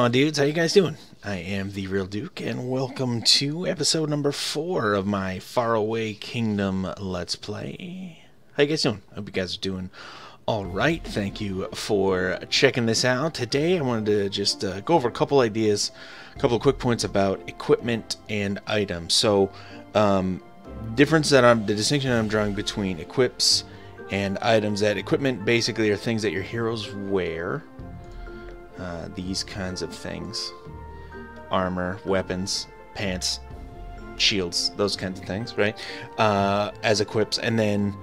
on, dudes? How you guys doing? I am TheeRealDuke, and welcome to episode number 4 of my Faraway Kingdom Let's Play. How you guys doing? I hope you guys are doing alright. Thank you for checking this out. Today I wanted to just go over a couple ideas, a couple of quick points about equipment and items. So, the distinction that I'm drawing between equips and items. That equipment basically are things that your heroes wear. These kinds of things. Armor, weapons, pants, shields, those kinds of things, right? As equips. And then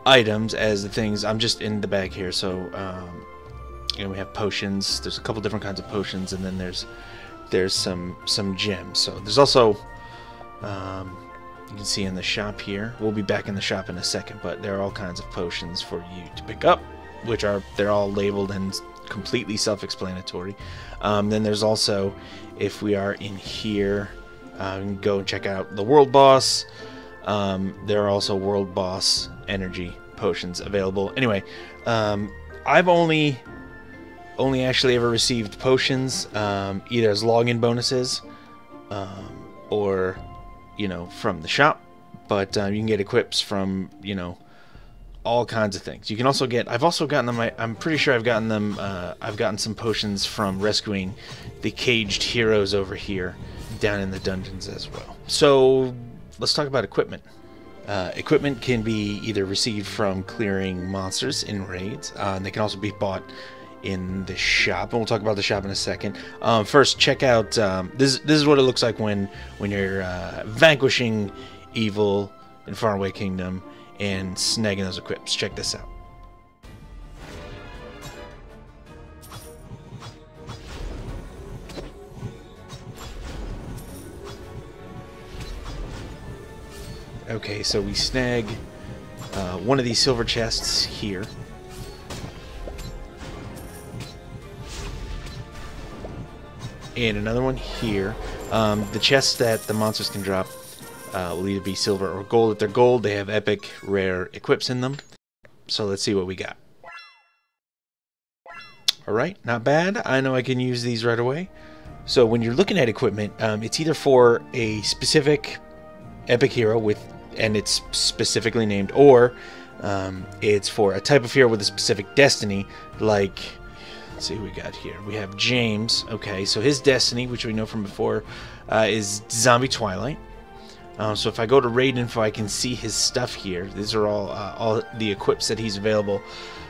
items as the things. I'm just in the bag here, so you know, we have potions. There's a couple different kinds of potions, and then there's some gems. So there's also you can see in the shop here. We'll be back in the shop in a second, but there are all kinds of potions for you to pick up, which they're all labeled and completely self-explanatory. Then there's also, if we are in here, we can go and check out the world boss. There are also world boss energy potions available. Anyway, I've only actually ever received potions either as login bonuses or, you know, from the shop. But you can get equips from, you know, all kinds of things. You can also get, I've also gotten them, I'm pretty sure I've gotten them, I've gotten some potions from rescuing the caged heroes over here down in the dungeons as well. So let's talk about equipment. Equipment can be either received from clearing monsters in raids, and they can also be bought in the shop, and we'll talk about the shop in a second. First, check out, this is what it looks like when you're vanquishing evil in Faraway Kingdom and snagging those equips. Check this out. Okay, so we snag one of these silver chests here. And another one here. The chests that the monsters can drop will either be silver or gold. If they're gold, they have epic rare equips in them. So let's see what we got. Alright, not bad. I know I can use these right away. So when you're looking at equipment, it's either for a specific epic hero and it's specifically named, or it's for a type of hero with a specific destiny. Like, let's see who we got here. We have James. Okay, so his destiny, which we know from before, is Zombie Twilight. So if I go to raid info, I can see his stuff here. These are all the equips that he's available,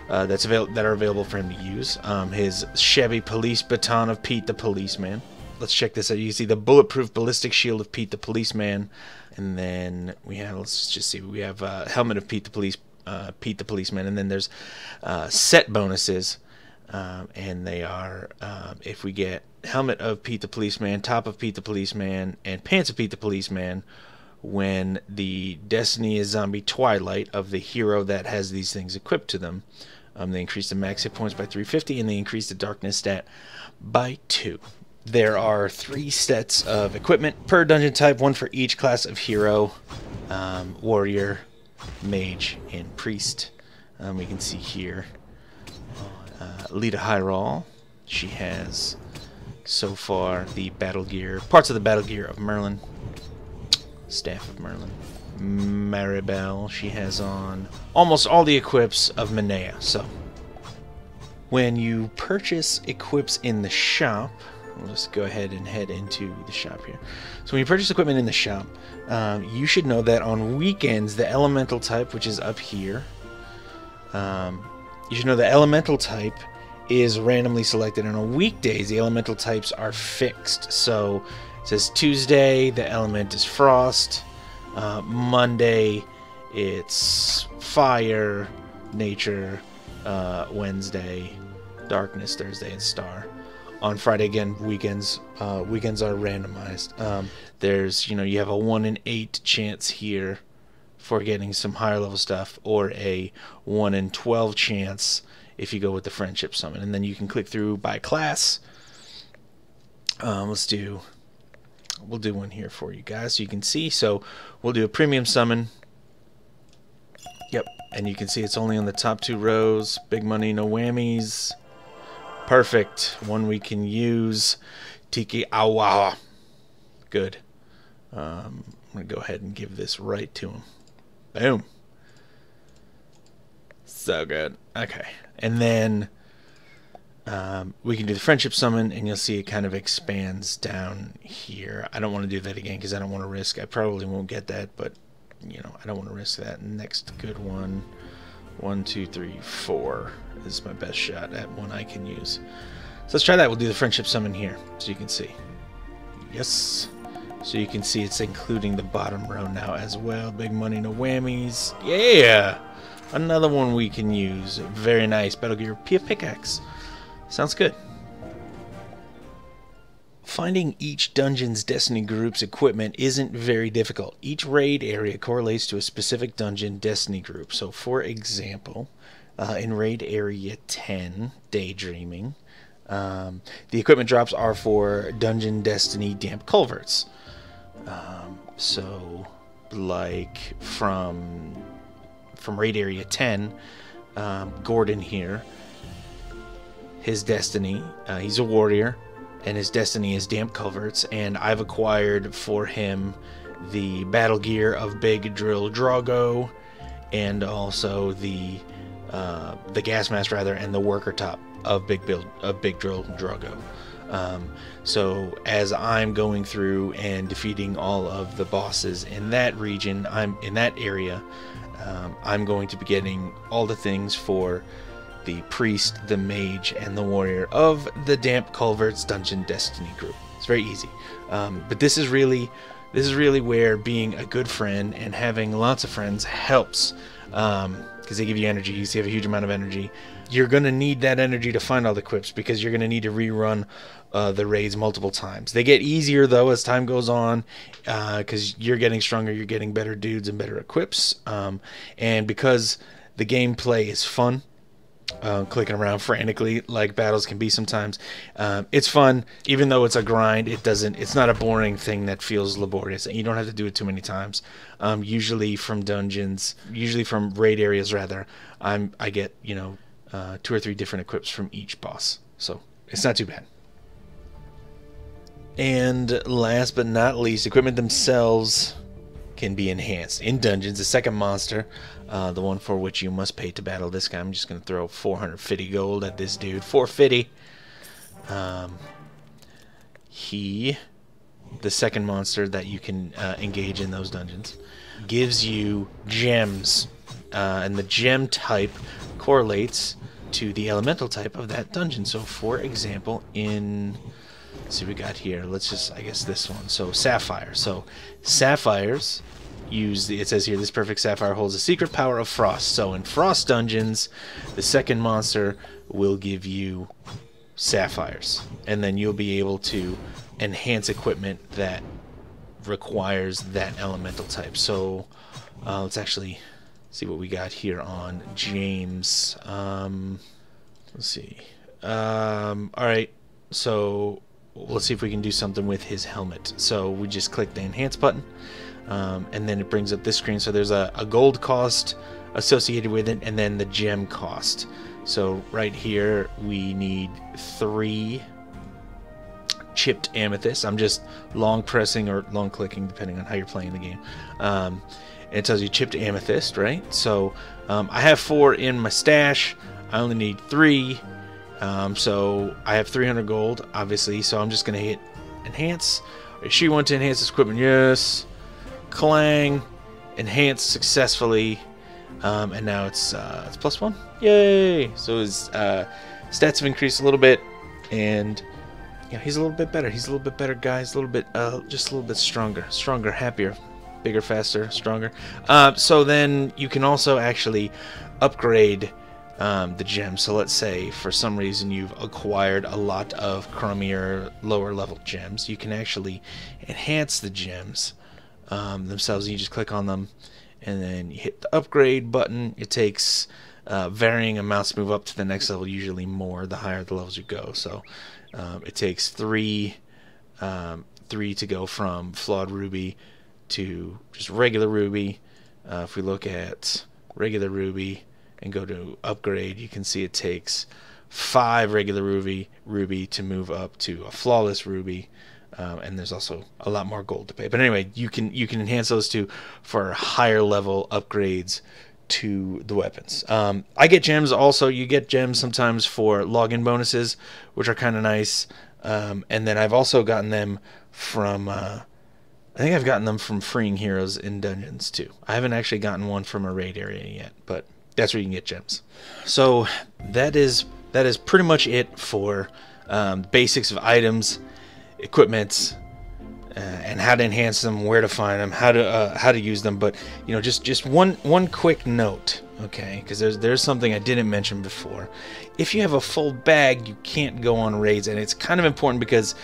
that are available for him to use. His Chevy Police Baton of Pete the Policeman. Let's check this out. You can see the bulletproof ballistic shield of Pete the Policeman, and then we have, let's just see, we have helmet of Pete the Policeman, and then there's set bonuses, and they are if we get helmet of Pete the Policeman, top of Pete the Policeman, and pants of Pete the Policeman, when the destiny is Zombie Twilight of the hero that has these things equipped to them. They increase the max hit points by 350, and they increase the darkness stat by 2. There are 3 sets of equipment per dungeon type, one for each class of hero: warrior, mage, and priest. We can see here Lita Hyrule. She has so far the battle gear, parts of the battle gear of Merlin. Staff of Merlin. Maribel, she has on almost all the equips of Minea. So when you purchase equips in the shop, we'll just go ahead and head into the shop here. So when you purchase equipment in the shop, you should know that on weekends, the elemental type, which is up here, you should know the elemental type is randomly selected, and on weekdays the elemental types are fixed. So it says Tuesday the element is frost, Monday it's fire, nature, Wednesday darkness, Thursday it's star. On Friday, again, weekends are randomized. There's, you know, you have a 1 in 8 chance here for getting some higher level stuff, or a 1 in 12 chance if you go with the friendship summon. And then you can click through by class. We'll do one here for you guys so you can see. So we'll do a premium summon. Yep, and you can see it's only on the top 2 rows. Big money, no whammies. Perfect. One we can use. Tiki Awa. Good. I'm going to go ahead and give this right to him. Boom. So good. Okay. And then we can do the friendship summon, and you'll see it kind of expands down here. I don't want to do that again because I don't want to risk. I probably won't get that, but you know, I don't want to risk that. Next good one. 1, 2, 3, 4 is my best shot at one I can use. So let's try that. We'll do the friendship summon here so you can see. Yes. So you can see it's including the bottom row now as well. Big money, no whammies. Yeah! Another one we can use. Very nice. Battle Gear PF Pickaxe. Sounds good. Finding each dungeon's Destiny group's equipment isn't very difficult. Each raid area correlates to a specific dungeon Destiny group. So, for example, in raid area 10, Daydreaming, the equipment drops are for Dungeon Destiny Damp Culverts. So, like from raid area 10, Gordon here, his Destiny, he's a warrior, and his Destiny is Damp Culverts, and I've acquired for him the battle gear of Big Drill Drago, and also the gas mask rather, and the worker top of Big Drill Drago. So as I'm going through and defeating all of the bosses in that region, I'm in that area, I'm going to be getting all the things for the priest, the mage, and the warrior of the Damp Culverts Dungeon Destiny group. It's very easy, but this is really where being a good friend and having lots of friends helps, because they give you energy. You have a huge amount of energy. You're going to need that energy to find all the equips, because you're going to need to rerun the raids multiple times. They get easier though as time goes on, because you're getting stronger, you're getting better dudes and better equips, and because the gameplay is fun. Clicking around frantically like battles can be sometimes. It's fun, even though it's a grind. It's not a boring thing that feels laborious. You don't have to do it too many times. Usually from raid areas rather, I get 2 or 3 different equips from each boss, so it's not too bad. And last but not least, equipment themselves can be enhanced in dungeons. The second monster, the one for which you must pay to battle this guy. I'm just going to throw 450 gold at this dude. 450. The second monster that you can engage in those dungeons, gives you gems, and the gem type correlates to the elemental type of that dungeon. So, for example, let's see what we got here. I guess this one. So, sapphire. So, sapphires it says here, this perfect sapphire holds the secret power of frost. So in frost dungeons, the second monster will give you sapphires, and then you'll be able to enhance equipment that requires that elemental type. So let's actually see what we got here on James. Let's see. Alright, so let's see if we can do something with his helmet. So we just click the enhance button, and then it brings up this screen. So there's a gold cost associated with it, and then the gem cost. So right here we need 3 chipped amethyst. I'm just long pressing or long clicking depending on how you're playing the game. And it tells you chipped amethyst, right? So I have 4 in my stash. I only need 3. So I have 300 gold, obviously, so I'm just going to hit enhance. She want to enhance this equipment. Yes. Clang. Enhance successfully. And now it's +1. Yay! So his stats have increased a little bit, and yeah, he's a little bit better. He's a little bit better, guys. A little bit, just a little bit stronger, happier, bigger, faster, stronger. So then you can also actually upgrade the gems. So let's say for some reason you've acquired a lot of crummier, lower level gems. You can actually enhance the gems themselves. You just click on them, and then you hit the upgrade button. It takes varying amounts to move up to the next level, usually more the higher the levels you go. So it takes 3 to go from flawed ruby to just regular ruby. If we look at regular ruby and go to upgrade, you can see it takes 5 regular ruby to move up to a flawless ruby. And there's also a lot more gold to pay. But anyway, you can enhance those two for higher level upgrades to the weapons. I get gems also. You get gems sometimes for login bonuses, which are kind of nice. And then I've also gotten them from... I think I've gotten them from freeing heroes in dungeons too. I haven't actually gotten one from a raid area yet, but that's where you can get gems. So that is pretty much it for basics of items, equipment, and how to enhance them, where to find them, how to use them. But you know, just one quick note, okay? Because there's something I didn't mention before. If you have a full bag, you can't go on raids, and it's kind of important because,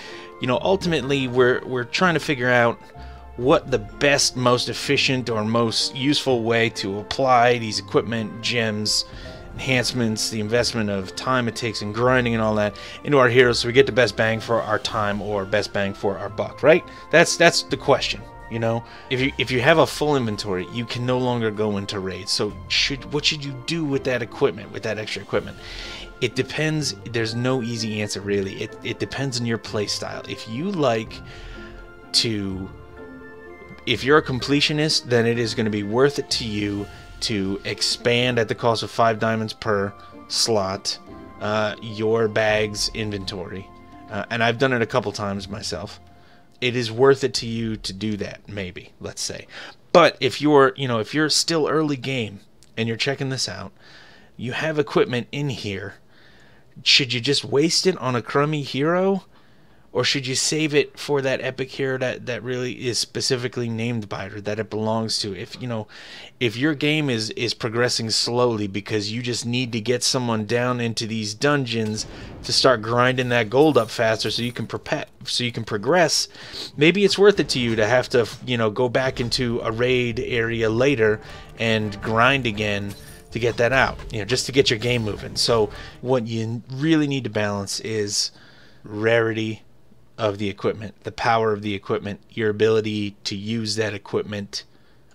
you know, ultimately we're trying to figure out what the best, most efficient, or most useful way to apply these equipment, gems, enhancements, the investment of time it takes in grinding and all that into our heroes, so we get the best bang for our time or best bang for our buck, right? That's the question. You know, if you have a full inventory, you can no longer go into raids. So what should you do with that equipment, with that extra equipment? It depends. There's no easy answer, really. It depends on your play style. If you like to... If you're a completionist, then it is going to be worth it to you to expand at the cost of 5 diamonds per slot your bag's inventory. And I've done it a couple times myself. It is worth it to you to do that, maybe, let's say. But if you're still early game and you're checking this out, you have equipment in here. Should you just waste it on a crummy hero? Or should you save it for that epic hero that really is specifically named by it, or that it belongs to? If your game is progressing slowly because you just need to get someone down into these dungeons to start grinding that gold up faster so you can progress, maybe it's worth it to you to have to, go back into a raid area later and grind again to get that out, just to get your game moving. So what you really need to balance is rarity of the equipment, the power of the equipment, your ability to use that equipment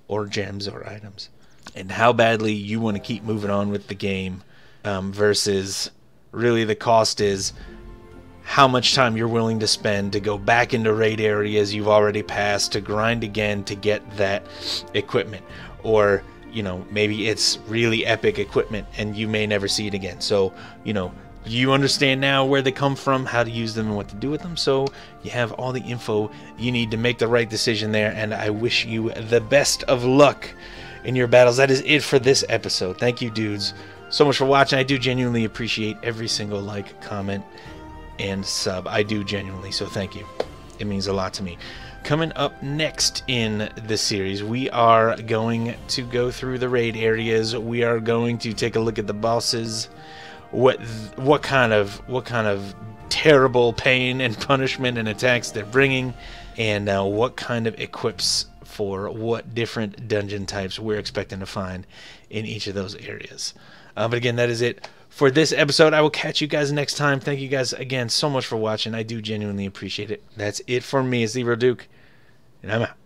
or gems or items, and how badly you want to keep moving on with the game, versus really the cost is how much time you're willing to spend to go back into raid areas you've already passed to grind again to get that equipment. Or maybe it's really epic equipment and you may never see it again. So you understand now where they come from, how to use them, and what to do with them. So you have all the info you need to make the right decision there. And I wish you the best of luck in your battles. That is it for this episode. Thank you, dudes, so much for watching. I do genuinely appreciate every single like, comment, and sub. I do genuinely. So thank you. It means a lot to me. Coming up next in the series, we are going to go through the raid areas. We are going to take a look at the bosses. What kind of terrible pain and punishment and attacks they're bringing, and what kind of equips for what different dungeon types we're expecting to find in each of those areas. But again, that is it for this episode. I will catch you guys next time. Thank you guys again so much for watching. I do genuinely appreciate it. That's it for me. It's TheeRealDuke, and I'm out.